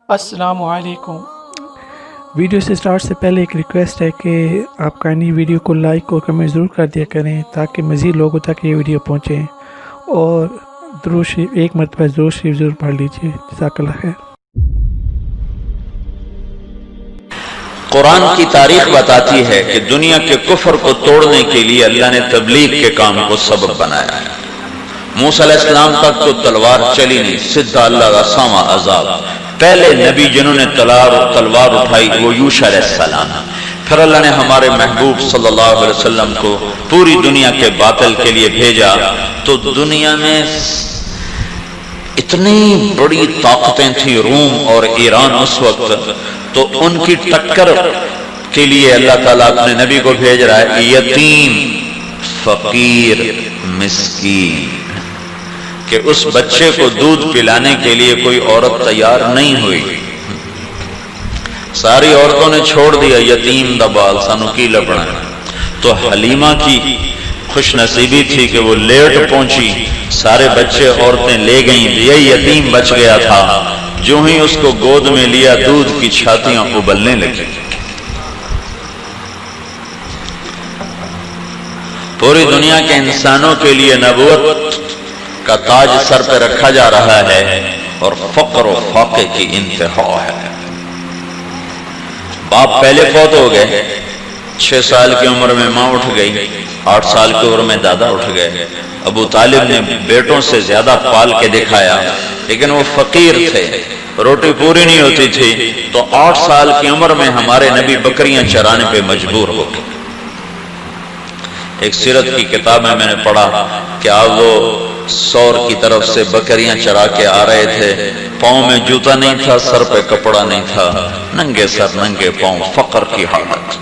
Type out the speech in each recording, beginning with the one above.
السلام علیکم۔ ویڈیو سے سٹارٹ سے پہلے ایک ریکویسٹ ہے کہ آپ کائنڈلی ویڈیو کو لائک اور کمنٹ ضرور کر دیا کریں تاکہ مزید لوگوں تک یہ ویڈیو پہنچے، اور درود شریف ایک مرتبہ درود شریف ضرور پڑھ لیجیے۔ جزاک اللہ خیر۔ قرآن کی تاریخ بتاتی ہے کہ دنیا کے کفر کو توڑنے کے لیے اللہ نے تبلیغ کے کام کو سبب بنایا ہے۔ موسیٰ علیہ السلام تک تو تلوار چلی نہیں، سدھا اللہ کا سامع عذاب۔ پہلے نبی جنہوں نے تلوار اٹھائی وہ یوشع علیہ السلام۔ پھر اللہ نے ہمارے محبوب صلی اللہ علیہ وسلم کو پوری دنیا کے باطل کے لیے بھیجا، تو دنیا میں اتنی بڑی طاقتیں تھیں، روم اور ایران اس وقت، تو ان کی ٹکر کے لیے اللہ تعالیٰ اپنے نبی کو بھیج رہا ہے، یتیم فقیر مسکین، کہ اس بچے کو دودھ پلانے کے لیے کوئی عورت تیار نہیں ہوئی۔ ساری عورتوں نے چھوڑ دیا، یتیم دا بال سانو کی لبنا ہے۔ تو حلیمہ کی خوش نصیبی تھی کہ وہ لیٹ پہنچی، سارے بچے عورتیں لے گئیں، یہی یتیم بچ گیا تھا۔ جو ہی اس کو گود میں لیا، دودھ کی چھاتیاں ابلنے لگی۔ پوری دنیا کے انسانوں کے لیے نبوت کا تاج سر پہ رکھا جا رہا ہے، اور فقر و فاقے کی انتہا ہے۔ باپ پہلے فوت ہو گئے، 6 سال کی عمر میں ماں اٹھ گئی، 8 سال کی عمر میں دادا اٹھ گئے۔ ابو طالب نے بیٹوں سے زیادہ پال کے دکھایا، لیکن وہ فقیر تھے، روٹی پوری نہیں ہوتی تھی، تو 8 سال کی عمر میں ہمارے نبی بکریاں چرانے پہ مجبور ہو گئے۔ ایک سیرت کی کتاب میں نے پڑھا کہ آپ وہ سور کی طرف سے بکریاں چرا کے آ رہے تھے، پاؤں میں جوتا نہیں تھا، سر پہ کپڑا نہیں تھا، ننگے سر ننگے پاؤں، فقر کی حالت۔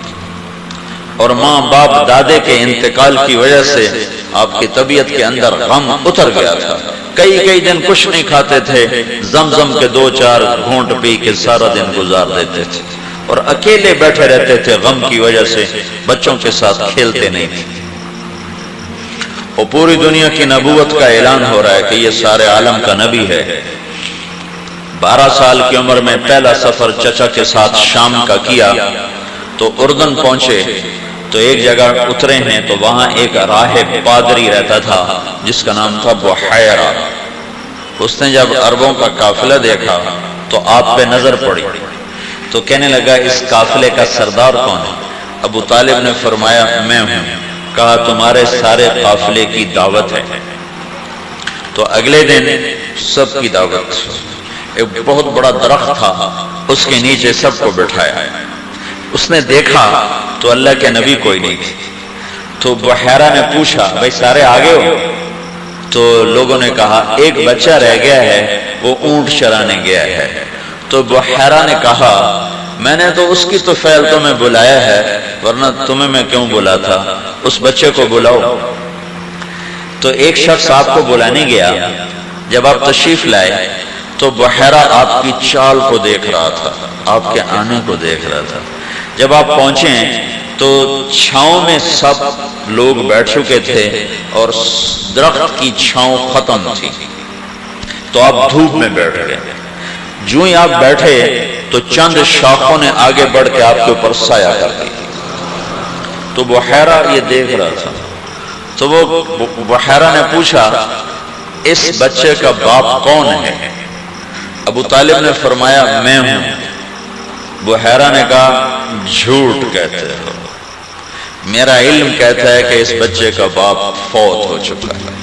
اور ماں باپ دادے کے انتقال کی وجہ سے آپ کی طبیعت کے اندر غم اتر گیا تھا، کئی دن کچھ نہیں کھاتے تھے، زمزم کے 2-4 گھونٹ پی کے سارا دن گزار دیتے تھے، اور اکیلے بیٹھے رہتے تھے، غم کی وجہ سے بچوں کے ساتھ کھیلتے نہیں تھے۔ اور پوری دنیا کی نبوت کا اعلان ہو رہا ہے کہ یہ سارے عالم کا نبی ہے۔ 12 سال کی عمر میں پہلا سفر چچا کے ساتھ شام کا کیا، تو اردن پہنچے، تو ایک جگہ اترے ہیں، تو وہاں ایک راہب پادری رہتا تھا جس کا نام تھا بحیرہ۔ اس نے جب عربوں کا قافلہ دیکھا تو آپ پہ نظر پڑی، تو کہنے لگا اس قافلے کا سردار کون ہے؟ ابو طالب نے فرمایا میں ہوں۔ کہا تمہارے سارے قافلے کی دعوت ہے۔ تو اگلے دن سب کی دعوت، ایک بہت بڑا درخت تھا، اس کے نیچے سب کو بٹھایا۔ اس نے دیکھا تو اللہ کے نبی کوئی نہیں تھے، تو بحیرہ نے پوچھا بھائی سارے آگے ہو؟ تو لوگوں نے کہا ایک بچہ رہ گیا ہے، وہ اونٹ چرانے گیا ہے۔ تو بحیرہ نے کہا میں نے تو اس کی طفیل تمہیں بلایا ہے، ورنہ تمہیں میں کیوں بلاتا، اس بچے کو بلاؤ۔ تو ایک شخص آپ کو بلانے گیا، جب آپ تشریف لائے تو بحیرہ آپ کی چال کو دیکھ رہا تھا، آپ کے آنے کو دیکھ رہا تھا۔ جب آپ پہنچے تو چھاؤں میں سب لوگ بیٹھ چکے تھے اور درخت کی چھاؤں ختم تھی، تو آپ دھوپ میں بیٹھ گئے۔ جو ہی آپ بیٹھے تو چند شاخوں نے آگے بڑھ کے آپ کے اوپر سایہ کر دی، تو بحیرہ یہ دیکھ رہا تھا۔ تو وہ بحیرہ نے پوچھا اس بچے کا باپ کون ہے؟ ابو طالب نے فرمایا میں ہوں۔ بحیرہ نے کہا جھوٹ کہتے ہو، میرا علم کہتا ہے کہ اس بچے کا باپ فوت ہو چکا ہے۔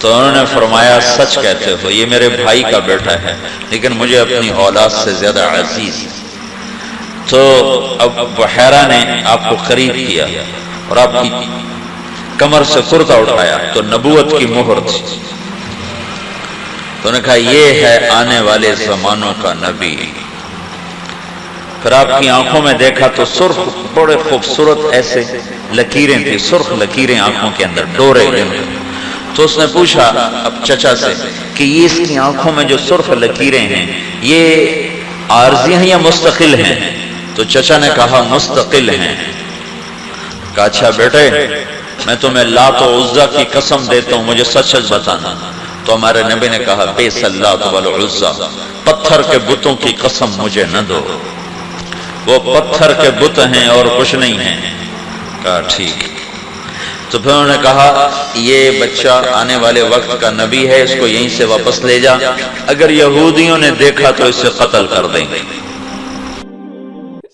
تو انہوں نے فرمایا سچ کہتے ہو، یہ میرے بھائی کا بیٹا ہے، لیکن مجھے اپنی اولاد سے زیادہ عزیز ہے۔ تو اب بحیرہ نے آپ کو قریب کیا اور آپ کی کمر سے کرتا اٹھایا، تو نبوت کی مہر تھی۔ تو انہوں نے کہا یہ ہے آنے والے زمانوں کا نبی۔ پھر آپ کی آنکھوں میں دیکھا تو سرخ بڑے خوبصورت ایسے لکیریں تھی، سرخ لکیریں آنکھوں کے اندر، ڈورے جن۔ تو اس نے پوچھا اب چچا سے کہ یہ اس کی آنکھوں میں جو سرخ لکیریں ہیں یہ عارضی ہیں یا مستقل ہیں؟ تو چچا نے کہا مستقل ہیں۔ کہا اچھا بیٹے میں تمہیں لات و عزا کی قسم دیتا ہوں، مجھے سچ سچ بتانا، تو ہمارے نبی نے کہا بیس اللات والعزا، پتھر کے بتوں کی قسم مجھے نہ دو، وہ پتھر کے بت ہیں اور کچھ نہیں ہیں۔ کہا ٹھیک۔ تو پھر انہوں نے کہا یہ بچہ آنے والے وقت کا نبی ہے، اس کو یہیں سے واپس لے جا، اگر یہودیوں نے دیکھا تو اسے قتل کر دیں گے۔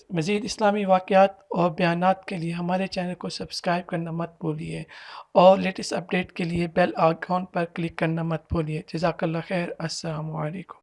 مزید اسلامی واقعات اور بیانات کے لیے ہمارے چینل کو سبسکرائب کرنا مت بھولیے اور لیٹسٹ اپڈیٹ کے لیے بیل آئیکن پر کلک کرنا مت بھولیے۔ جزاک اللہ خیر۔ السلام علیکم۔